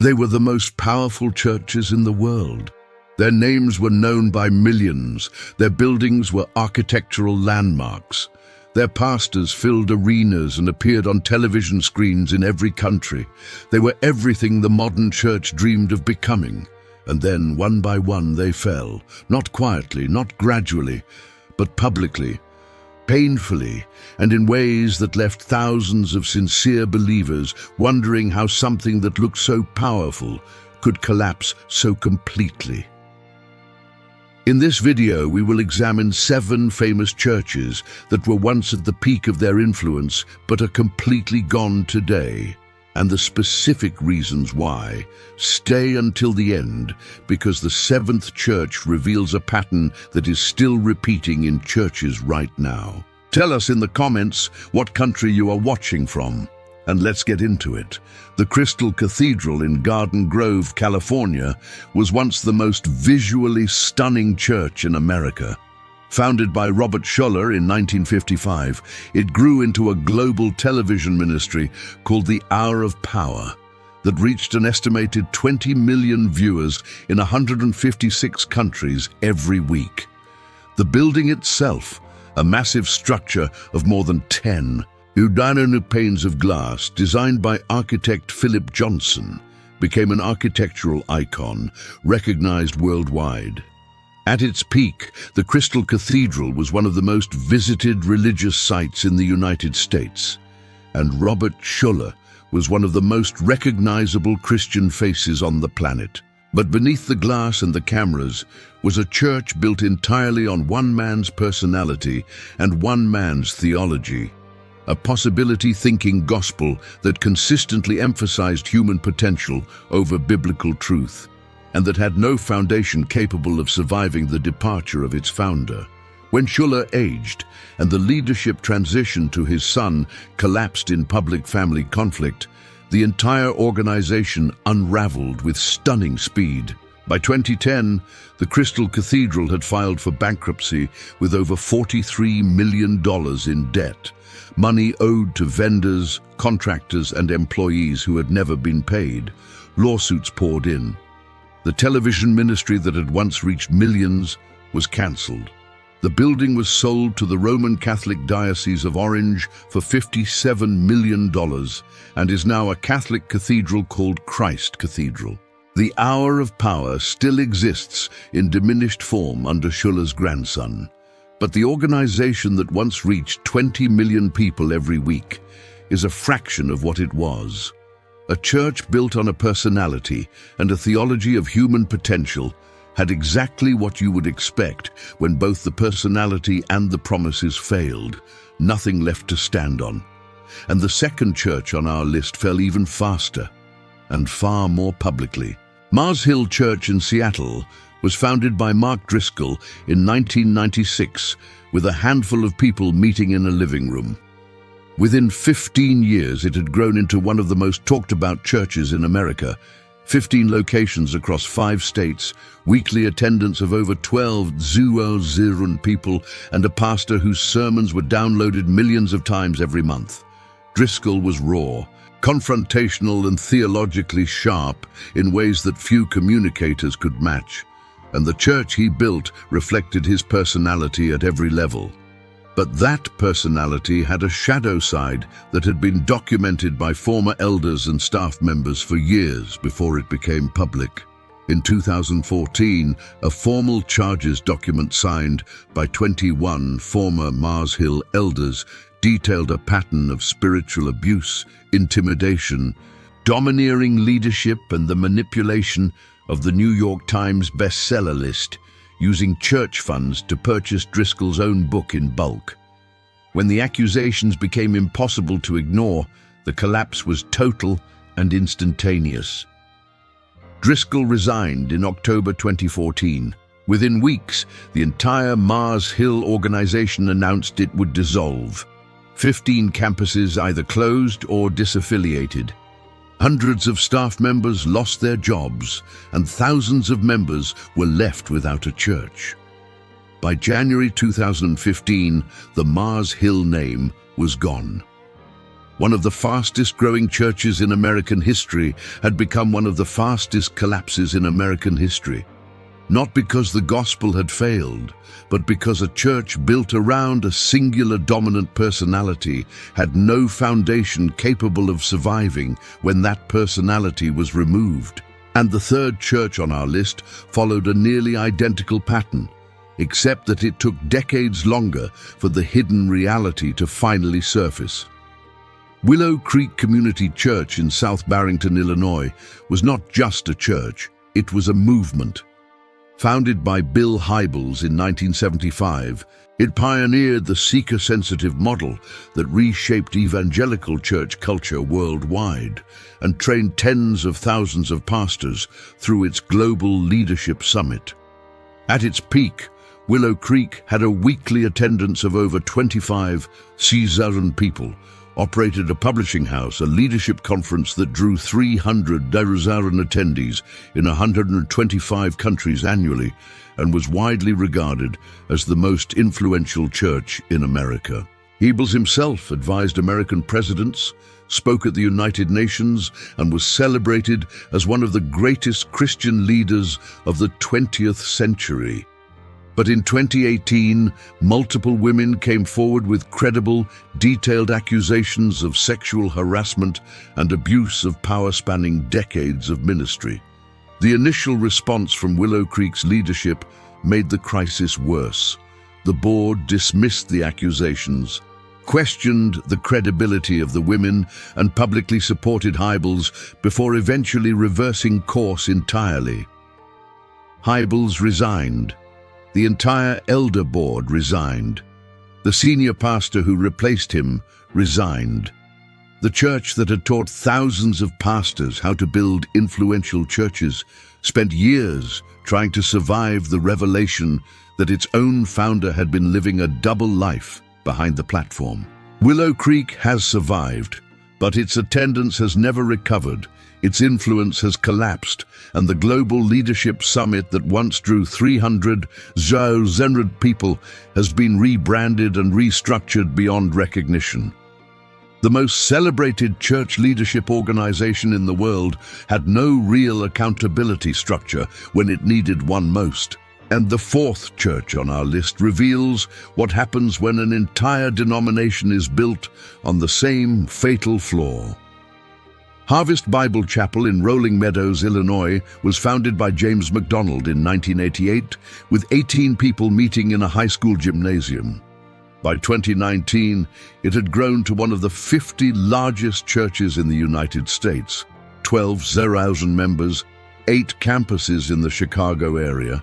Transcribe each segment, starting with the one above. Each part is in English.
They were the most powerful churches in the world. Their names were known by millions. Their buildings were architectural landmarks. Their pastors filled arenas and appeared on television screens in every country. They were everything the modern church dreamed of becoming. And then, one by one, they fell. Not quietly, not gradually, but publicly, painfully, and in ways that left thousands of sincere believers wondering how something that looked so powerful could collapse so completely. In this video, we will examine 7 famous churches that were once at the peak of their influence but are completely gone today, and the specific reasons why. Stay until the end, because the 7th church reveals a pattern that is still repeating in churches right now. Tell us in the comments what country you are watching from, and let's get into it. The Crystal Cathedral in Garden Grove, California, was once the most visually stunning church in America. Founded by Robert Schuller in 1955, it grew into a global television ministry called the Hour of Power that reached an estimated 20 million viewers in 156 countries every week. The building itself, a massive structure of more than 10 panes of glass designed by architect Philip Johnson, became an architectural icon recognized worldwide. At its peak, the Crystal Cathedral was one of the most visited religious sites in the United States, and Robert Schuller was one of the most recognizable Christian faces on the planet. But beneath the glass and the cameras was a church built entirely on one man's personality and one man's theology. A possibility-thinking gospel that consistently emphasized human potential over biblical truth, and that had no foundation capable of surviving the departure of its founder. When Schuller aged and the leadership transition to his son collapsed in public family conflict, the entire organization unraveled with stunning speed. By 2010, the Crystal Cathedral had filed for bankruptcy with over $43 million in debt, money owed to vendors, contractors, and employees who had never been paid. Lawsuits poured in. The television ministry that had once reached millions was cancelled. The building was sold to the Roman Catholic Diocese of Orange for $57 million and is now a Catholic cathedral called Christ Cathedral. The Hour of Power still exists in diminished form under Schuller's grandson, but the organization that once reached 20 million people every week is a fraction of what it was. A church built on a personality and a theology of human potential had exactly what you would expect when both the personality and the promises failed, nothing left to stand on. And the second church on our list fell even faster and far more publicly. Mars Hill Church in Seattle was founded by Mark Driscoll in 1996 with a handful of people meeting in a living room. Within 15 years, it had grown into one of the most talked about churches in America. 15 locations across 5 states, weekly attendance of over 12,000 people, and a pastor whose sermons were downloaded millions of times every month. Driscoll was raw, confrontational, and theologically sharp in ways that few communicators could match. And the church he built reflected his personality at every level. But that personality had a shadow side that had been documented by former elders and staff members for years before it became public. In 2014, a formal charges document signed by 21 former Mars Hill elders detailed a pattern of spiritual abuse, intimidation, domineering leadership, and the manipulation of the New York Times bestseller list, using church funds to purchase Driscoll's own book in bulk. When the accusations became impossible to ignore, the collapse was total and instantaneous. Driscoll resigned in October 2014. Within weeks, the entire Mars Hill organization announced it would dissolve. 15 campuses either closed or disaffiliated. Hundreds of staff members lost their jobs, and thousands of members were left without a church. By January 2015, the Mars Hill name was gone. one of the fastest-growing churches in American history, had become one of the fastest collapses in American history. Not because the gospel had failed, but because a church built around a singular dominant personality had no foundation capable of surviving when that personality was removed. And the third church on our list followed a nearly identical pattern, except that it took decades longer for the hidden reality to finally surface. Willow Creek Community Church in South Barrington, Illinois, was not just a church, it was a movement. Founded by Bill Hybels in 1975, it pioneered the seeker-sensitive model that reshaped evangelical church culture worldwide and trained tens of thousands of pastors through its Global Leadership Summit. At its peak, Willow Creek had a weekly attendance of over 25,000 people, operated a publishing house, a leadership conference that drew 300,000 attendees in 125 countries annually, and was widely regarded as the most influential church in America. Hybels himself advised American presidents, spoke at the United Nations, and was celebrated as one of the greatest Christian leaders of the 20th century. But in 2018, multiple women came forward with credible, detailed accusations of sexual harassment and abuse of power spanning decades of ministry. The initial response from Willow Creek's leadership made the crisis worse. The board dismissed the accusations, questioned the credibility of the women, and publicly supported Hybels before eventually reversing course entirely. Hybels resigned. The entire elder board resigned. The senior pastor who replaced him resigned. The church that had taught thousands of pastors how to build influential churches spent years trying to survive the revelation that its own founder had been living a double life behind the platform. Willow Creek has survived, but its attendance has never recovered. Its influence has collapsed, and the Global Leadership Summit that once drew 300,000 people has been rebranded and restructured beyond recognition. The most celebrated church leadership organization in the world had no real accountability structure when it needed one most. And the fourth church on our list reveals what happens when an entire denomination is built on the same fatal flaw. Harvest Bible Chapel in Rolling Meadows, Illinois, was founded by James MacDonald in 1988, with 18 people meeting in a high school gymnasium. By 2019, it had grown to one of the 50 largest churches in the United States, 12,000 members, 8 campuses in the Chicago area,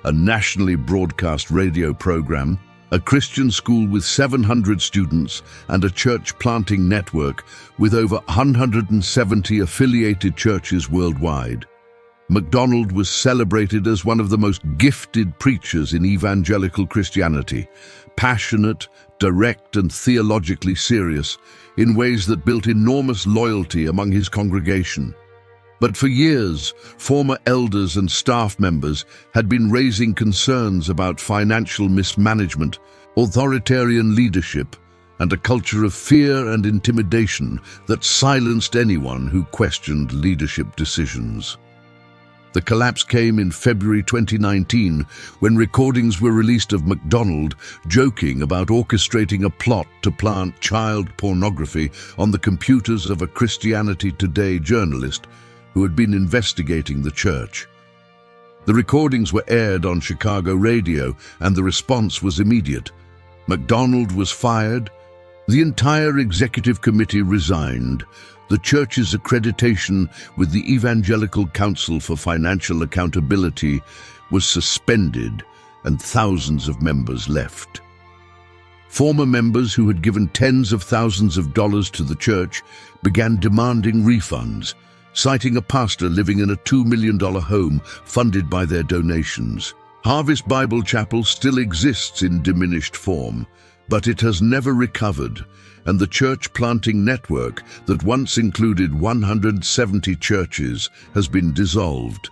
a nationally broadcast radio program, a Christian school with 700 students, and a church planting network with over 170 affiliated churches worldwide. MacDonald was celebrated as one of the most gifted preachers in evangelical Christianity, passionate, direct, and theologically serious in ways that built enormous loyalty among his congregation. But for years, former elders and staff members had been raising concerns about financial mismanagement, authoritarian leadership, and a culture of fear and intimidation that silenced anyone who questioned leadership decisions. The collapse came in February 2019 when recordings were released of MacDonald joking about orchestrating a plot to plant child pornography on the computers of a Christianity Today journalist who had been investigating the church. The recordings were aired on Chicago radio, and the response was immediate. MacDonald was fired, the entire executive committee resigned, the church's accreditation with the Evangelical Council for Financial Accountability was suspended, and thousands of members left. Former members who had given tens of thousands of dollars to the church began demanding refunds, citing a pastor living in a $2 million home funded by their donations. Harvest Bible Chapel still exists in diminished form, but it has never recovered, and the church planting network that once included 170 churches has been dissolved.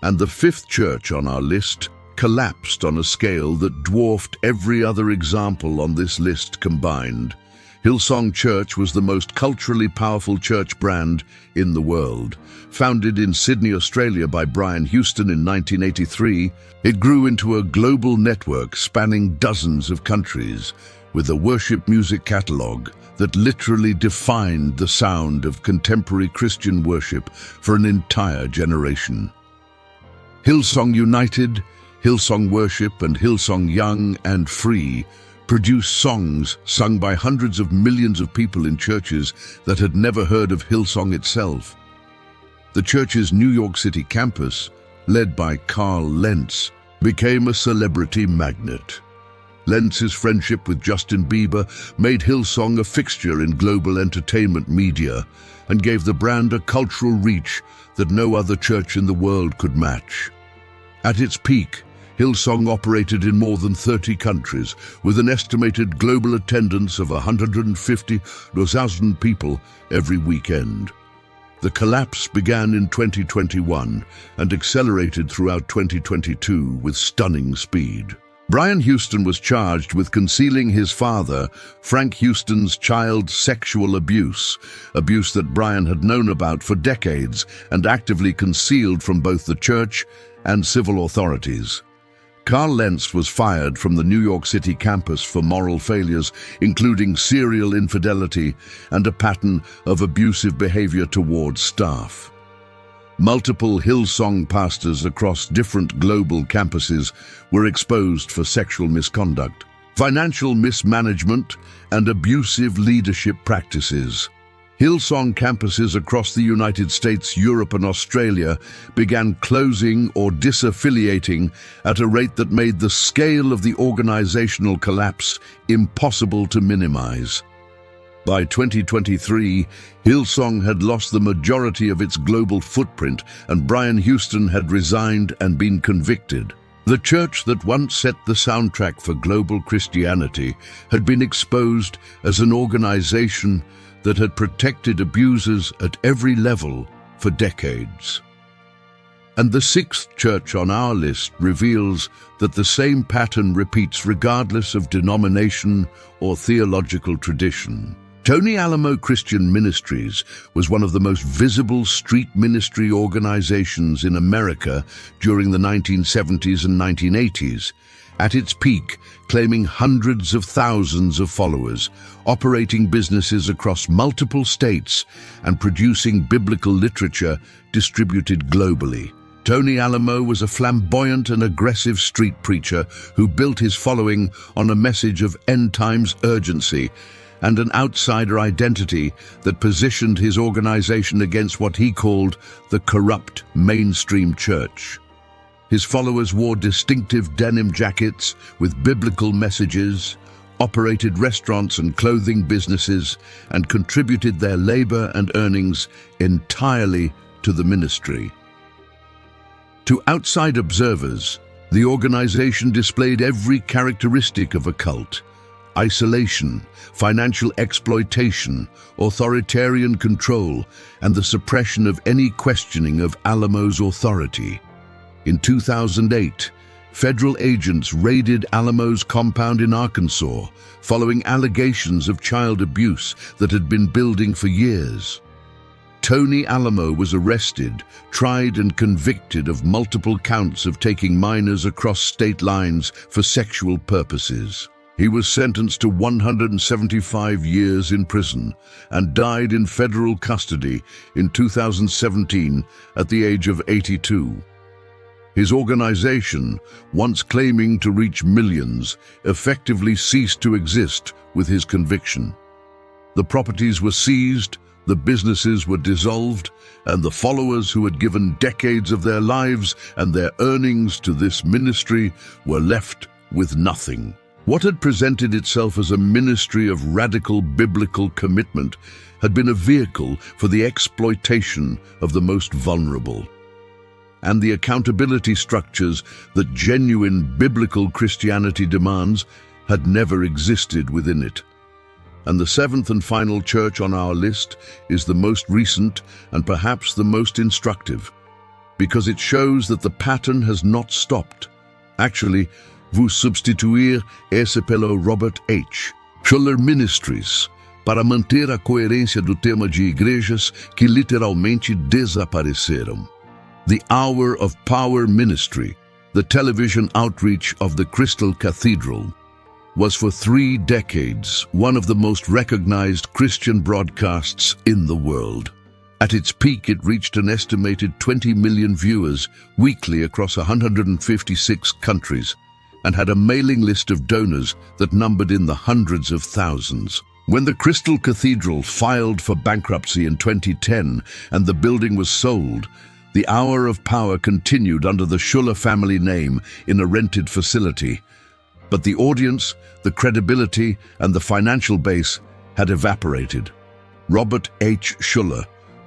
And the fifth church on our list collapsed on a scale that dwarfed every other example on this list combined. Hillsong Church was the most culturally powerful church brand in the world. Founded in Sydney, Australia by Brian Houston in 1983, it grew into a global network spanning dozens of countries, with a worship music catalogue that literally defined the sound of contemporary Christian worship for an entire generation. Hillsong United, Hillsong Worship, and Hillsong Young and Free produced songs sung by hundreds of millions of people in churches that had never heard of Hillsong itself. The church's New York City campus, led by Carl Lentz, became a celebrity magnet. Lentz's friendship with Justin Bieber made Hillsong a fixture in global entertainment media and gave the brand a cultural reach that no other church in the world could match. At its peak, Hillsong operated in more than 30 countries, with an estimated global attendance of 150,000 people every weekend. The collapse began in 2021 and accelerated throughout 2022 with stunning speed. Brian Houston was charged with concealing his father, Frank Houston's child sexual abuse that Brian had known about for decades and actively concealed from both the church and civil authorities. Carl Lentz was fired from the New York City campus for moral failures, including serial infidelity and a pattern of abusive behavior towards staff. Multiple Hillsong pastors across different global campuses were exposed for sexual misconduct, financial mismanagement, and abusive leadership practices. Hillsong campuses across the United States, Europe, and Australia began closing or disaffiliating at a rate that made the scale of the organizational collapse impossible to minimize. By 2023, Hillsong had lost the majority of its global footprint, and Brian Houston had resigned and been convicted. The church that once set the soundtrack for global Christianity had been exposed as an organization that had protected abusers at every level for decades. And the sixth church on our list reveals that the same pattern repeats regardless of denomination or theological tradition. Tony Alamo Christian Ministries was one of the most visible street ministry organizations in America during the 1970s and 1980s, at its peak claiming hundreds of thousands of followers, operating businesses across multiple states, and producing biblical literature distributed globally. Tony Alamo was a flamboyant and aggressive street preacher who built his following on a message of end-times urgency and an outsider identity that positioned his organization against what he called the corrupt mainstream church. His followers wore distinctive denim jackets with biblical messages, operated restaurants and clothing businesses, and contributed their labor and earnings entirely to the ministry. To outside observers, the organization displayed every characteristic of a cult: isolation, financial exploitation, authoritarian control, and the suppression of any questioning of Alamo's authority. In 2008, federal agents raided Alamo's compound in Arkansas following allegations of child abuse that had been building for years. Tony Alamo was arrested, tried, and convicted of multiple counts of taking minors across state lines for sexual purposes. He was sentenced to 175 years in prison and died in federal custody in 2017 at the age of 82. His organization, once claiming to reach millions, effectively ceased to exist with his conviction. The properties were seized, the businesses were dissolved, and the followers who had given decades of their lives and their earnings to this ministry were left with nothing. What had presented itself as a ministry of radical biblical commitment had been a vehicle for the exploitation of the most vulnerable. And the accountability structures that genuine biblical Christianity demands had never existed within it. And the seventh and final church on our list is the most recent and perhaps the most instructive, because it shows that the pattern has not stopped. Actually, vous substituir et s'appelle Robert H. Schuller Ministries, para manter a coerência do tema de igrejas que literalmente desapareceram. The Hour of Power Ministry, the television outreach of the Crystal Cathedral, was for 3 decades one of the most recognized Christian broadcasts in the world. At its peak, it reached an estimated 20 million viewers weekly across 156 countries and had a mailing list of donors that numbered in the hundreds of thousands. When the Crystal Cathedral filed for bankruptcy in 2010 and the building was sold, the Hour of Power continued under the Schuller family name in a rented facility. But the audience, the credibility, and the financial base had evaporated. Robert H. Schuller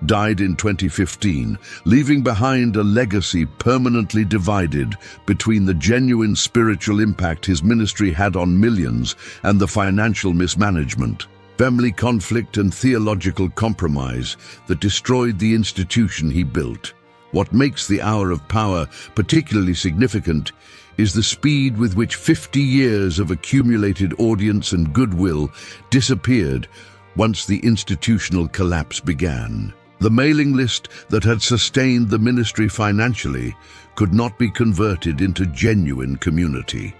died in 2015, leaving behind a legacy permanently divided between the genuine spiritual impact his ministry had on millions and the financial mismanagement, family conflict, and theological compromise that destroyed the institution he built. What makes the Hour of Power particularly significant is the speed with which 50 years of accumulated audience and goodwill disappeared once the institutional collapse began. The mailing list that had sustained the ministry financially could not be converted into genuine community.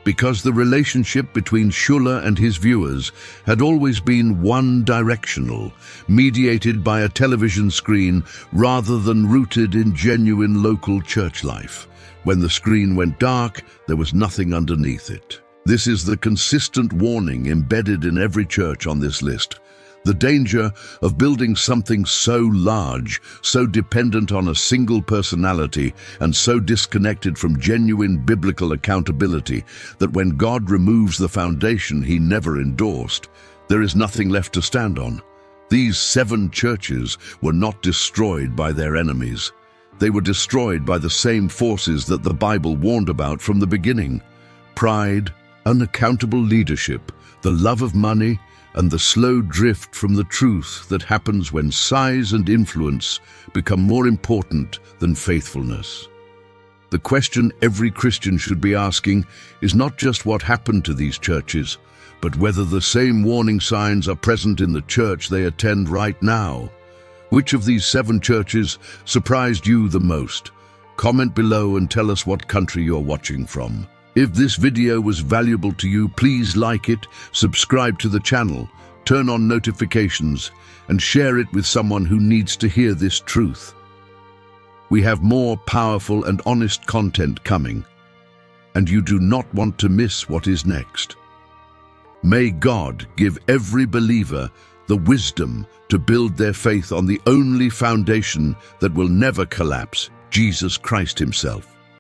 Because the relationship between Schuller and his viewers had always been one-directional, mediated by a television screen rather than rooted in genuine local church life. When the screen went dark, there was nothing underneath it. This is the consistent warning embedded in every church on this list. The danger of building something so large, so dependent on a single personality, and so disconnected from genuine biblical accountability that when God removes the foundation he never endorsed, there is nothing left to stand on. These 7 churches were not destroyed by their enemies. They were destroyed by the same forces that the Bible warned about from the beginning: pride, unaccountable leadership, the love of money, and the slow drift from the truth that happens when size and influence become more important than faithfulness. The question every Christian should be asking is not just what happened to these churches, but whether the same warning signs are present in the church they attend right now. Which of these 7 churches surprised you the most? Comment below and tell us what country you're watching from. If this video was valuable to you, please like it, subscribe to the channel, turn on notifications, and share it with someone who needs to hear this truth. We have more powerful and honest content coming, and you do not want to miss what is next. May God give every believer the wisdom to build their faith on the only foundation that will never collapse, Jesus Christ himself.